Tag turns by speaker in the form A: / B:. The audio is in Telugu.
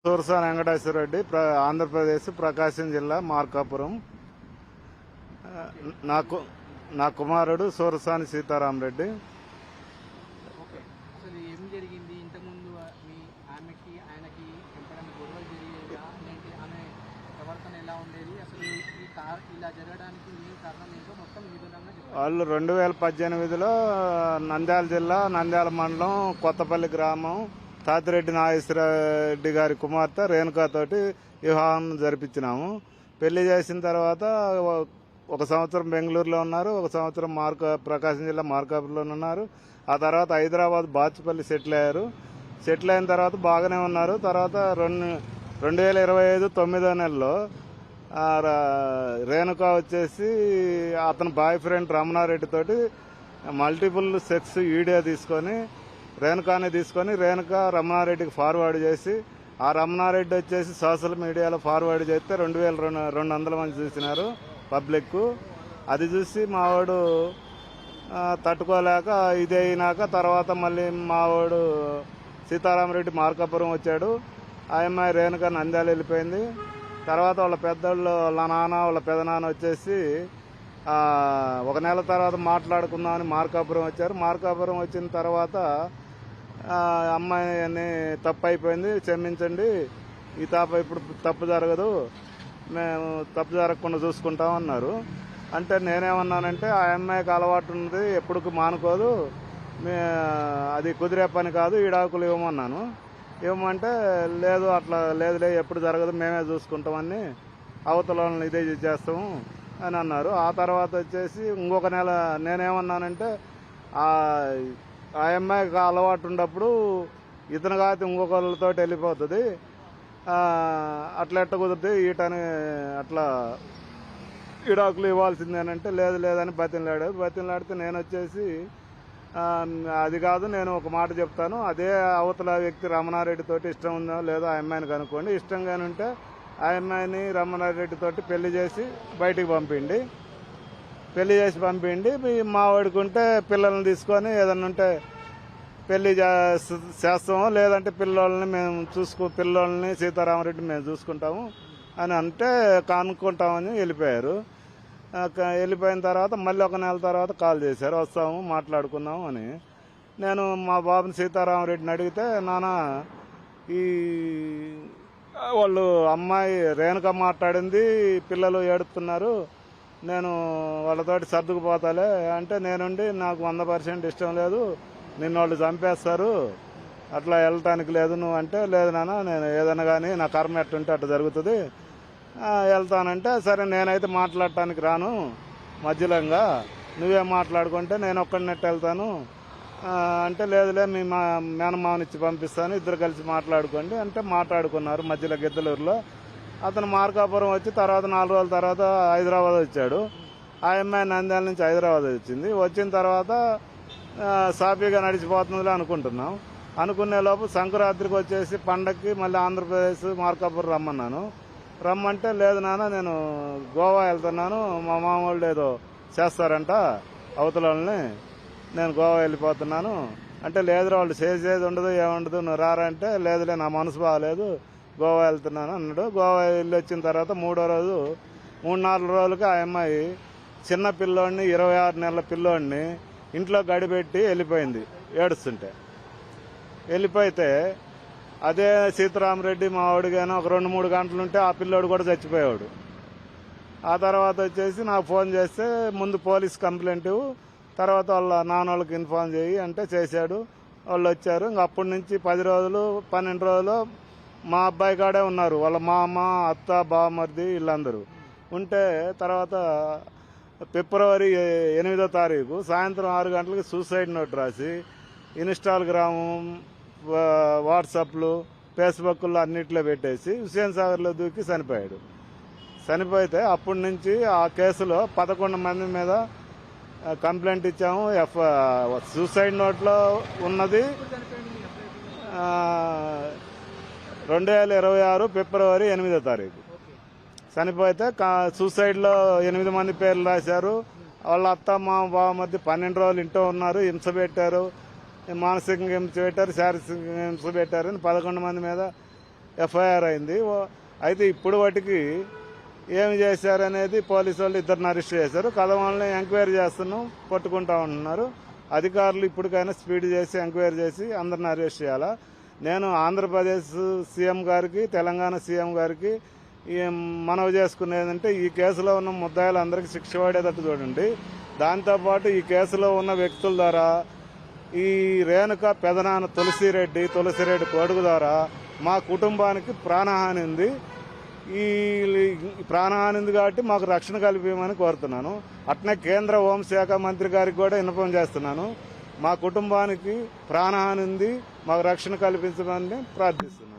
A: సూరసాని వెంకటేశ్వర రెడ్డి, ఆంధ్రప్రదేశ్, ప్రకాశం జిల్లా, మార్కాపురం. నాకు నా కుమారుడు సూరసాని సీతారామరెడ్డి.
B: ఓకే. అసలు ఏం జరిగింది ఇంతకుముందు? మీ ఆమెకి ఆయనకి ఎప్పుడైనా గొడవలు జరిగేదా? ఏంటి ఆమె ప్రవర్తన ఎలా ఉండేది? అసలు ఇలా జరగడానికి ఏం కారణం ఏంటో మొత్తం విధంగా చెప్పారు.
A: వాళ్ళు 2018లో నంద్యాల జిల్లా, నంద్యాల మండలం, కొత్తపల్లి గ్రామం, తాతిరెడ్డి నాగేశ్వరరెడ్డి గారి కుమార్తె రేణుకాతోటి వివాహం జరిపించినాము. పెళ్లి చేసిన తర్వాత 1 సంవత్సరం బెంగళూరులో ఉన్నారు, 1 సంవత్సరం ప్రకాశం జిల్లా మార్కాపురంలో ఉన్నారు. ఆ తర్వాత హైదరాబాద్ బాచుపల్లి సెటిల్ అయ్యారు. సెటిల్ అయిన తర్వాత బాగానే ఉన్నారు. తర్వాత 2025 9వ నెలలో రేణుక వచ్చేసి అతని బాయ్ ఫ్రెండ్ రమణారెడ్డి తోటి మల్టిపుల్ సెక్స్ వీడియో తీసుకొని రేణుకాని తీసుకొని రేణుక రమణారెడ్డికి ఫార్వర్డ్ చేసి, ఆ రమణారెడ్డి వచ్చేసి సోషల్ మీడియాలో ఫార్వర్డ్ చేస్తే 2200 మంది చూసినారు పబ్లిక్. అది చూసి మావాడు తట్టుకోలేక ఇది అయినాక తర్వాత మళ్ళీ మావాడు సీతారామరెడ్డి మార్కాపురం వచ్చాడు. ఆ అమ్మాయి రేణుక నంద్యాల వెళ్ళిపోయింది. తర్వాత వాళ్ళ పెద్దోళ్ళు, వాళ్ళ నాన్న, వాళ్ళ పెదనాన్న వచ్చేసి 1 నెల తర్వాత మాట్లాడుకుందామని మార్కాపురం వచ్చారు. మార్కాపురం వచ్చిన తర్వాత అమ్మాయిని తప్పు అయిపోయింది, క్షమించండి, ఈ ఇప్పుడు తప్పు జరగదు, మేము తప్పు జరగకుండా చూసుకుంటాం అన్నారు. అంటే నేనేమన్నానంటే ఆ అమ్మాయికి అలవాటు ఉన్నది, ఎప్పుడు మానుకోదు, అది కుదిరే పని కాదు, ఈడాకులు ఇవ్వమన్నాను. ఇవ్వమంటే లేదు, అట్లా లేదులే, ఎప్పుడు జరగదు, మేమే చూసుకుంటామని అవతల వాళ్ళని ఇదే చేస్తాము అని అన్నారు. ఆ తర్వాత వచ్చేసి ఇంకొక నెల నేనేమన్నానంటే ఆ అమ్మాయికి అలవాటు ఉన్నప్పుడు ఇతను కాదు ఇంకొకళ్ళతో వెళ్ళిపోతుంది, అట్లా ఎట్ట కుదిరితే ఈటని అట్లా ఈడాకులు ఇవ్వాల్సిందేనంటే లేదు లేదని బతిలాడితే నేను వచ్చేసి అది కాదు, నేను ఒక మాట చెప్తాను, అదే అవతల వ్యక్తి రమణారెడ్డి తోటి ఇష్టం ఉందో లేదో ఆ అమ్మాయిని కనుక్కోండి, ఇష్టంగానే ఉంటే ఆ అమ్మాయిని రమణారెడ్డి తోటి పెళ్లి చేసి బయటికి పంపిండి, పెళ్లి చేసి పంపిండి, మా వాడుకుంటే పిల్లల్ని తీసుకొని ఏదన్నా ఉంటే పెళ్లి చేస్తాము, లేదంటే పిల్లోళ్ళని సీతారామరెడ్డి మేము చూసుకుంటాము అని అంటే కనుక్కుంటామని వెళ్ళిపోయారు. వెళ్ళిపోయిన తర్వాత మళ్ళీ 1 నెల తర్వాత కాల్ చేశారు, వస్తాము మాట్లాడుకుందాము అని. నేను మా బాబుని సీతారామరెడ్డిని అడిగితే, నానా ఈ వాళ్ళు అమ్మాయి రేణుక మాట్లాడింది, పిల్లలు ఏడుస్తున్నారు, నేను వాళ్ళతోటి సర్దుకుపోతాలే అంటే, నేనుండి నాకు 100% ఇష్టం లేదు, నిన్ను వాళ్ళు చంపేస్తారు, అట్లా వెళ్ళటానికి లేదు నువ్వు అంటే, లేదు నాన్న నేను ఏదైనా కానీ నా కర్మ ఎట్టుంటే అట్లా జరుగుతుంది, వెళ్తానంటే సరే నేనైతే మాట్లాడటానికి రాను, మధ్యలోగా నువ్వే మాట్లాడుకుంటే నేను ఒక్కడినట్టు వెళ్తాను అంటే, లేదులే మీ మేనమావనిచ్చి పంపిస్తాను, ఇద్దరు కలిసి మాట్లాడుకోండి అంటే మాట్లాడుకున్నారు. మధ్యలో గిద్దలూరులో అతను మార్కాపురం వచ్చి తర్వాత 4 రోజుల తర్వాత హైదరాబాద్ వచ్చాడు. ఆ అమ్మాయి నంద్యాల నుంచి హైదరాబాద్ వచ్చింది. వచ్చిన తర్వాత సాఫీగా నడిచిపోతుందిలే అనుకుంటున్నాం. అనుకునే లోపు సంక్రాంతికి వచ్చేసి పండక్కి మళ్ళీ ఆంధ్రప్రదేశ్ మార్కాపురం రమ్మన్నాను. రమ్మంటే లేదు నాన్న నేను గోవా వెళ్తున్నాను, మా మామూలు ఏదో చేస్తారంట అవతల వాళ్ళని, నేను గోవా వెళ్ళిపోతున్నాను అంటే, లేదు వాళ్ళు చేసేది ఉండదు ఏముండదు, నువ్వు రారంటే, లేదులే నా మనసు బాగాలేదు గోవా వెళ్తున్నాను అన్నాడు. గోవా వెళ్ళి వచ్చిన తర్వాత 3వ రోజు 3-4 రోజులకి ఆ అమ్మాయి చిన్న పిల్లోడిని, 26 నెలల పిల్లోడిని ఇంట్లో గడిపెట్టి వెళ్ళిపోయింది ఏడుస్తుంటే. వెళ్ళిపోతే అదే సీతారామరెడ్డి మా వాడిగానే ఒక 2-3 గంటలుంటే ఆ పిల్లోడు కూడా చచ్చిపోయాడు. ఆ తర్వాత వచ్చేసి నాకు ఫోన్ చేస్తే ముందు పోలీస్ కంప్లైంట్ ఇవ్వు, తర్వాత వాళ్ళ నాన్నోళ్ళకి ఇన్ఫార్మ్ చేయి అంటే చేశాడు. వాళ్ళు వచ్చారు. ఇంక అప్పటి నుంచి 10 రోజులు 12 రోజులు మా అబ్బాయి కాడే ఉన్నారు, వాళ్ళ మామ, అత్త, బావమరిది వీళ్ళందరూ ఉంటే. తర్వాత ఫిబ్రవరి 8వ తారీఖు సాయంత్రం 6 గంటలకి సూసైడ్ నోట్ రాసి ఇన్స్టాగ్రాము, వాట్సాప్లు, ఫేస్బుక్లో అన్నిట్లో పెట్టేసి హుస్సేన్ సాగర్లో దూకి చనిపోయాడు. చనిపోతే అప్పటి నుంచి ఆ కేసులో 11 మంది మీద కంప్లైంట్ ఇచ్చాము. సూసైడ్ నోట్లో ఉన్నది 2026 ఫిబ్రవరి 8వ తారీఖు చనిపోతే సూసైడ్లో 8 మంది పేర్లు రాశారు. వాళ్ళ అత్త మామ బావ మధ్య 12 రోజులు ఇంట్లో ఉన్నారు, హింస పెట్టారు, మానసికంగా హింస పెట్టారు, శారీరకంగా హింస పెట్టారని 11 మంది మీద ఎఫ్ఐఆర్ అయింది. అయితే ఇప్పుడు వాటికి ఏమి చేశారనేది పోలీసు వాళ్ళు ఇద్దరిని అరెస్ట్ చేశారు. కథ వాళ్ళని ఎంక్వైరీ చేస్తున్నాం, పట్టుకుంటా ఉంటున్నారు. అధికారులు ఇప్పటికైనా స్పీడ్ చేసి ఎంక్వైరీ చేసి అందరిని అరెస్ట్ చేయాలా. నేను ఆంధ్రప్రదేశ్ సీఎం గారికి, తెలంగాణ సీఎం గారికి మనవి చేసుకునేదంటే ఈ కేసులో ఉన్న ముద్దాయిలందరికీ శిక్ష పడేటట్టు చూడండి. దాంతోపాటు ఈ కేసులో ఉన్న వ్యక్తుల ద్వారా ఈ రేణుక పెదనాన్న తులసిరెడ్డి కొడుకు ద్వారా మా కుటుంబానికి ప్రాణహాని ఉంది. ఈ ప్రాణహాని ఉంది కాబట్టి మాకు రక్షణ కల్పించమని కోరుతున్నాను. అట్నే కేంద్ర హోంశాఖ మంత్రి గారికి కూడా ఇన్ఫార్మ్ చేస్తున్నాను. మా కుటుంబానికి ప్రాణహాని ఉంది, మాకు రక్షణ కల్పించమని ప్రార్థిస్తున్నాను.